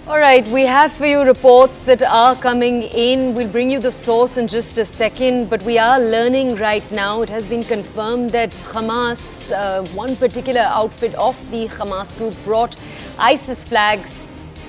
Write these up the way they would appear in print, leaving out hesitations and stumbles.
All right, we have for you reports that are coming in. We'll bring you the source in just a second, but we are learning right now. It has been confirmed that Hamas, one particular outfit of the Hamas group, brought ISIS flags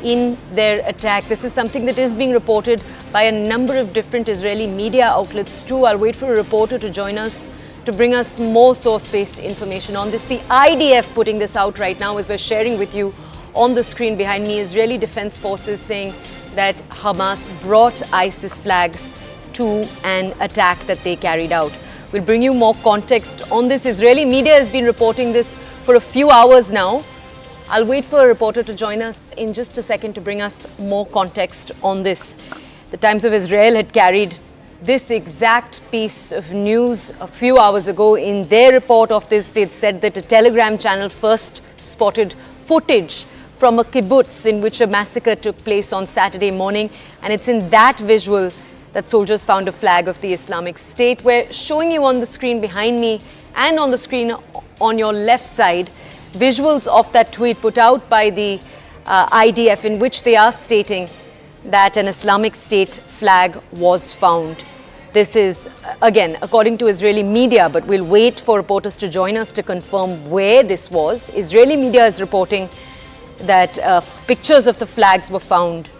in their attack. This is something that is being reported by a number of different Israeli media outlets too. I'll wait for a reporter to join us to bring us more source-based information on this. The IDF putting this out right now as we're sharing with you on the screen behind me. Israeli Defense Forces saying that Hamas brought ISIS flags to an attack that they carried out. We'll bring you more context on this. Israeli media has been reporting this for a few hours now. I'll wait for a reporter to join us in just a second to bring us more context on this. The Times of Israel had carried this exact piece of news a few hours ago. In their report of this, they'd said that a Telegram channel first spotted footage from a kibbutz in which a massacre took place on Saturday morning. And it's in that visual that soldiers found a flag of the Islamic State. We're showing you on the screen behind me and on the screen on your left side visuals of that tweet put out by the IDF, in which they are stating that an Islamic State flag was found. This is, again, according to Israeli media, but we'll wait for reporters to join us to confirm where this was. Israeli media is reporting that pictures of the flags were found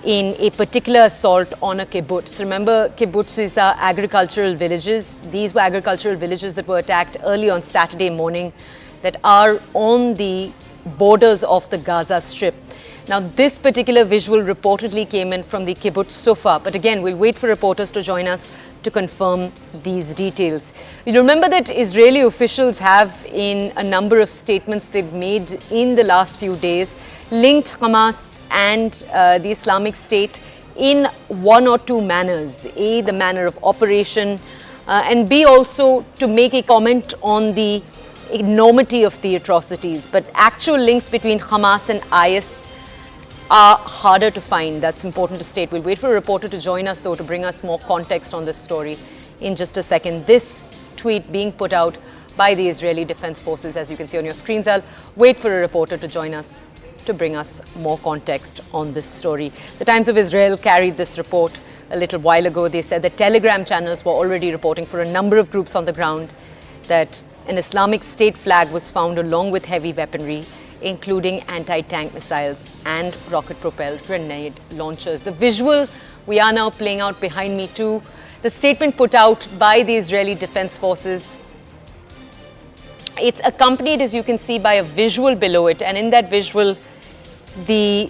in a particular assault on a kibbutz. Remember, kibbutzes are agricultural villages. These were agricultural villages that were attacked early on Saturday morning that are on the borders of the Gaza Strip. Now, this particular visual reportedly came in from the kibbutz Sufa, but again, we'll wait for reporters to join us to confirm these details. You remember that Israeli officials have, in a number of statements they've made in the last few days, linked Hamas and the Islamic State in one or two manners. A, the manner of operation, and B, also to make a comment on the enormity of the atrocities. But actual links between Hamas and IS are harder to find. That's important to state. We'll wait for a reporter to join us, though, to bring us more context on this story in just a second. This tweet being put out by the Israeli Defense Forces, as you can see on your screens. I'll wait for a reporter to join us to bring us more context on this story. The Times of Israel carried this report a little while ago. They said that Telegram channels were already reporting for a number of groups on the ground that an Islamic State flag was found along with heavy weaponry, including anti-tank missiles and rocket-propelled grenade launchers. The visual we are now playing out behind me too. The statement put out by the Israeli Defense Forces, it's accompanied, as you can see, by a visual below it, and in that visual, the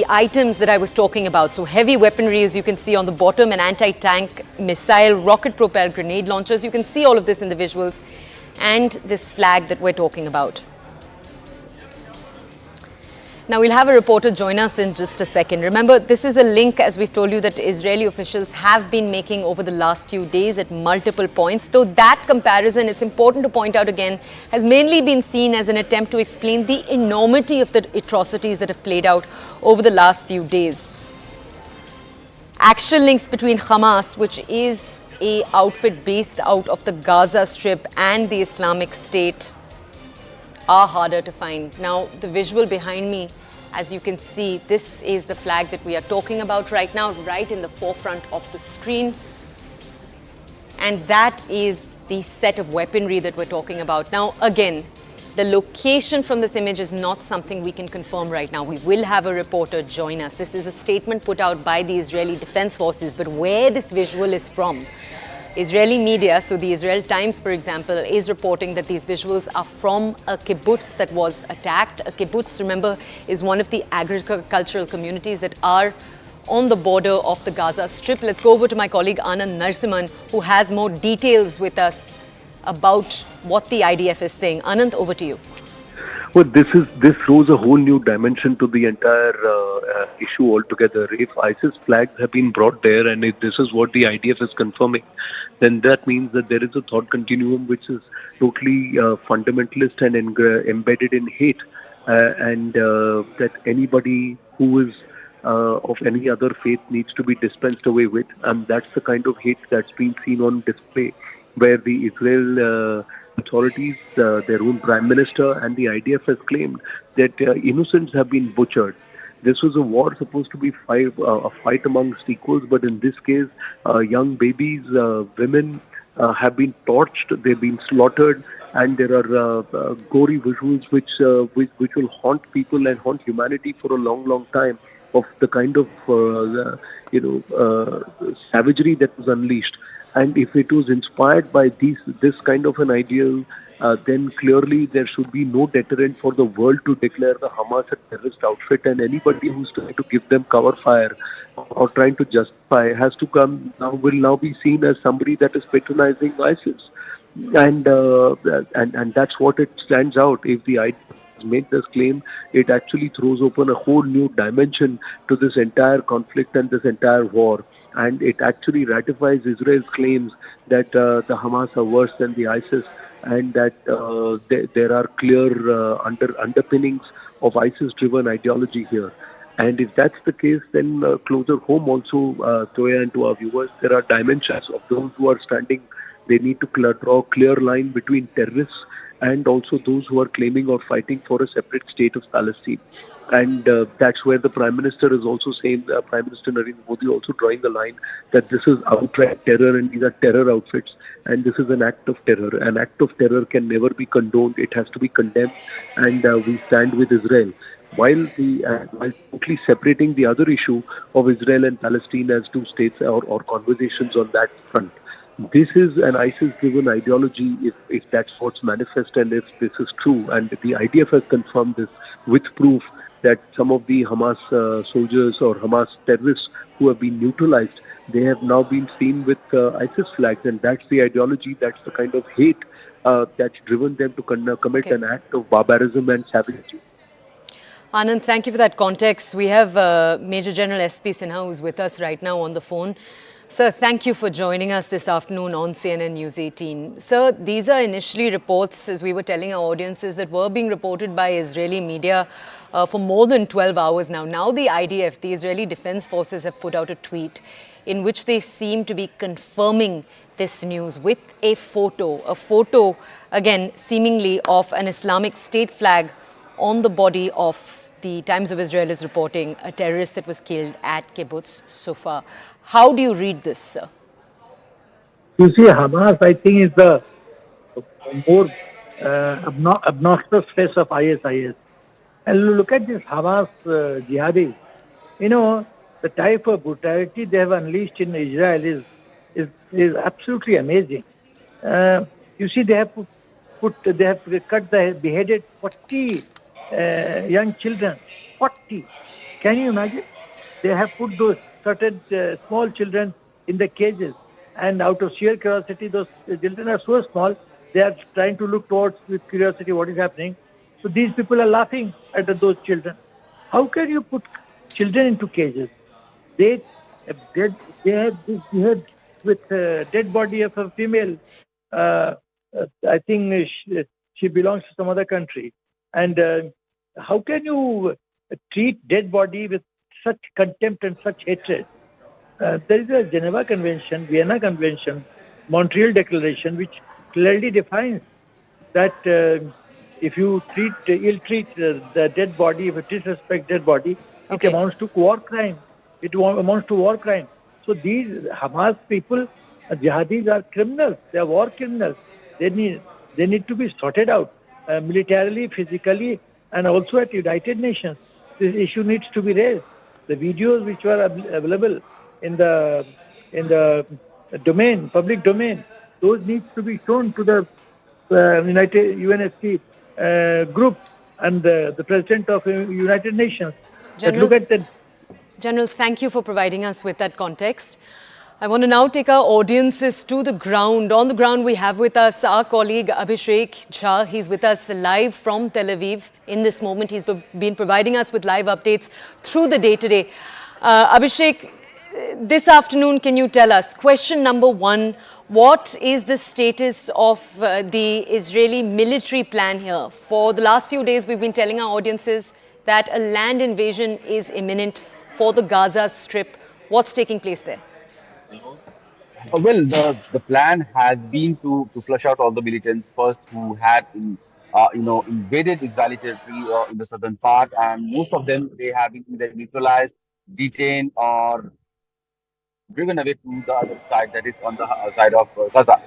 items that I was talking about. So heavy weaponry, as you can see on the bottom, an anti-tank missile, rocket-propelled grenade launchers. You can see all of this in the visuals, and this flag that we're talking about. Now, we'll have a reporter join us in just a second. Remember, this is a link, as we've told you, that Israeli officials have been making over the last few days at multiple points. Though that comparison, it's important to point out again, has mainly been seen as an attempt to explain the enormity of the atrocities that have played out over the last few days. Actual links between Hamas, which is an outfit based out of the Gaza Strip, and the Islamic State are harder to find. Now, the visual behind me, as you can see, this is the flag that we are talking about right now, right in the forefront of the screen. And that is the set of weaponry that we're talking about. Now, again, the location from this image is not something we can confirm right now. We will have a reporter join us. This is a statement put out by the Israeli Defense Forces, but where this visual is from, Israeli media, so the Israel Times, for example, is reporting that these visuals are from a kibbutz that was attacked. A kibbutz, remember, is one of the agricultural communities that are on the border of the Gaza Strip. Let's go over to my colleague Anand Narsimhan, who has more details with us about what the IDF is saying. Anand, over to you. Well, this throws a whole new dimension to the entire issue altogether. If ISIS flags have been brought there, and if this is what the IDF is confirming, then that means that there is a thought continuum which is totally fundamentalist and embedded in hate, and that anybody who is of any other faith needs to be dispensed away with. And that's the kind of hate that's been seen on display, where the Israel authorities, their own Prime Minister and the IDF has claimed that innocents have been butchered. This was a war supposed to be a fight amongst equals, but in this case, young babies, women have been torched, they've been slaughtered, and there are gory visuals which will haunt people and haunt humanity for a long time, of the kind of savagery that was unleashed. And if it was inspired by this kind of an ideal, then clearly there should be no deterrent for the world to declare the Hamas a terrorist outfit, and anybody who's trying to give them cover fire or trying to justify will now be seen as somebody that is patronizing ISIS. And that's what it stands out. If the idea made this claim, it actually throws open a whole new dimension to this entire conflict and this entire war. And it actually ratifies Israel's claims that the Hamas are worse than the ISIS, and that there are clear underpinnings of ISIS-driven ideology here. And if that's the case, then closer home also, Toya, and to our viewers, there are dimensions of those who are standing. They need to draw a clear line between terrorists and also those who are claiming or fighting for a separate state of Palestine. And that's where the Prime Minister is also saying, Prime Minister Narendra Modi also drawing the line that this is outright terror and these are terror outfits, and this is an act of terror. An act of terror can never be condoned. It has to be condemned, and we stand with Israel. While totally separating the other issue of Israel and Palestine as two states or conversations on that front. This is an ISIS-driven ideology, if that's what's manifest, and if this is true. And the IDF has confirmed this with proof that some of the Hamas soldiers or Hamas terrorists who have been neutralized, they have now been seen with ISIS flags. And that's the ideology, that's the kind of hate that's driven them to commit an act of barbarism and savagery. Anand, thank you for that context. We have Major General S.P. Sinha, who's with us right now on the phone. Sir, thank you for joining us this afternoon on CNN News 18. Sir, these are initially reports, as we were telling our audiences, that were being reported by Israeli media for more than 12 hours now. Now the IDF, the Israeli Defense Forces, have put out a tweet in which they seem to be confirming this news with a photo, again, seemingly of an Islamic State flag on the body of, the Times of Israel is reporting, a terrorist that was killed at Kibbutz Sufa. How do you read this, sir? You see, Hamas, I think, is the more obnoxious face of ISIS. And look at this Hamas jihadis. You know, the type of brutality they have unleashed in Israel is absolutely amazing. You see, they have beheaded 40 young children. 40. Can you imagine? They have put those certain small children in the cages, and out of sheer curiosity, those children are so small, they are trying to look towards with curiosity what is happening. So these people are laughing at those children. How can you put children into cages? They had with dead body of a female. I think she belongs to some other country. And how can you treat dead body with such contempt and such hatred? There is a Geneva Convention, Vienna Convention, Montreal Declaration, which clearly defines that if you ill-treat the dead body, if you disrespect dead body, it amounts to war crime. It amounts to war crime. So these Hamas people, jihadis, are criminals. They are war criminals. They need to be sorted out militarily, physically, and also at United Nations. This issue needs to be raised. The videos which were available in the domain, public domain, those needs to be shown to the United UNSC group and the President of United Nations. General, thank you for providing us with that context. I want to now take our audiences to the ground. On the ground, we have with us our colleague Abhishek Jha. He's with us live from Tel Aviv in this moment. He's been providing us with live updates through the day today. Abhishek, this afternoon, can you tell us, question number one, what is the status of the Israeli military plan here? For the last few days, we've been telling our audiences that a land invasion is imminent for the Gaza Strip. What's taking place there? Well, the plan had been to flush out all the militants first who had invaded Israeli territory in the southern part, and most of them they have been either neutralized, detained, or driven away to the other side, that is on the side of Gaza.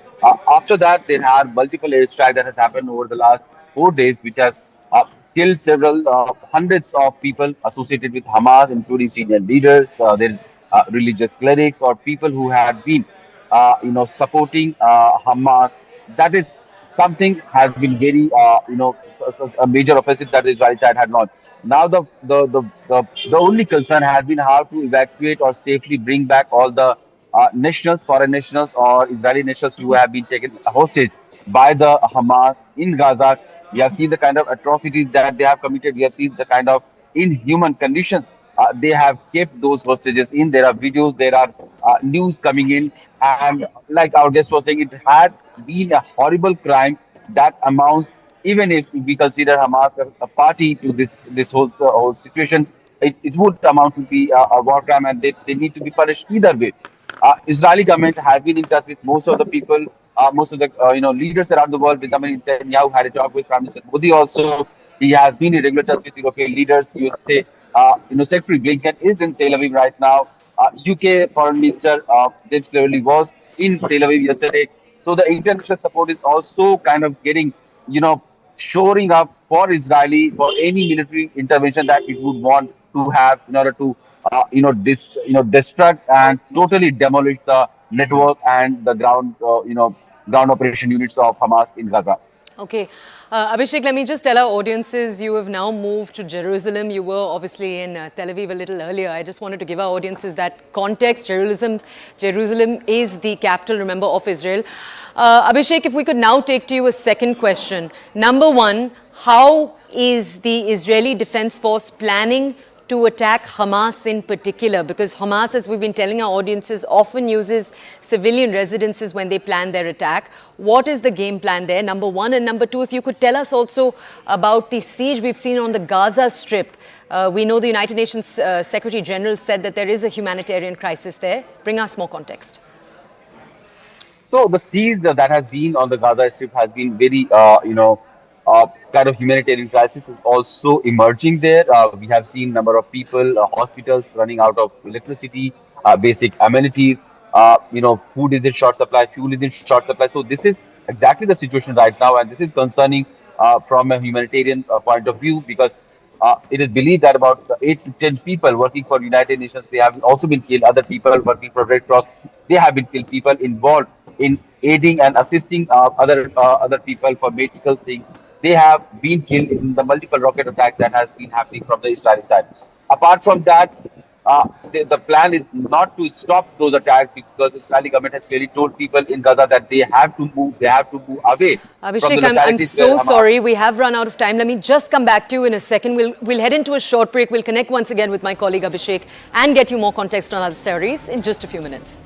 After that, there are multiple airstrikes that has happened over the last 4 days, which has uh, killed several hundreds of people associated with Hamas, including senior leaders, their religious clerics, or people who had been, supporting Hamas. That is something has been very, a major offensive that the Israeli side had launched. Now the only concern has been how to evacuate or safely bring back all the nationals, foreign nationals, or Israeli nationals who have been taken hostage by the Hamas in Gaza. We have seen the kind of atrocities that they have committed. We have seen the kind of inhuman conditions they have kept those hostages in. There are videos, there are news coming in, and like our guest was saying, it had been a horrible crime that amounts, even if we consider Hamas a party to this whole situation, it would amount to be a war crime, and they need to be punished either way. Israeli government has been in touch with most of the people, most of the leaders around the world. Benjamin Netanyahu had a talk with Prime Minister Modi also. He has been in regular touch with European leaders. USA, Secretary Blinken is in Tel Aviv right now. UK Foreign Minister James Cleverly was in Tel Aviv yesterday. So the international support is also kind of getting, shoring up for Israeli for any military intervention that it would want to have in order to, destruct and totally demolish the network and the ground operation units of Hamas in Gaza. Okay. Abhishek, let me just tell our audiences, you have now moved to Jerusalem. You were obviously in Tel Aviv a little earlier. I just wanted to give our audiences that context. Jerusalem is the capital, remember, of Israel. Abhishek, if we could now take to you a second question. Number one, how is the Israeli Defense Force planning to attack Hamas in particular? Because Hamas, as we've been telling our audiences, often uses civilian residences when they plan their attack. What is the game plan there, number one? And number two, if you could tell us also about the siege we've seen on the Gaza Strip. We know the United Nations Secretary General said that there is a humanitarian crisis there. Bring us more context. So the siege that has been on the Gaza Strip has been very, kind of humanitarian crisis is also emerging there. We have seen number of people, hospitals running out of electricity, basic amenities. Food is in short supply, fuel is in short supply. So this is exactly the situation right now, and this is concerning from a humanitarian point of view, because it is believed that about 8 to 10 people working for United Nations, they have also been killed. Other people working for Red Cross, they have been killed. People involved in aiding and assisting other people for medical things, they have been killed in the multiple rocket attacks that has been happening from the Israeli side. Apart from that, the plan is not to stop those attacks, because the Israeli government has clearly told people in Gaza that they have to move away. Abhishek, I'm so sorry. We have run out of time. Let me just come back to you in a second. We'll head into a short break. We'll connect once again with my colleague Abhishek and get you more context on other stories in just a few minutes.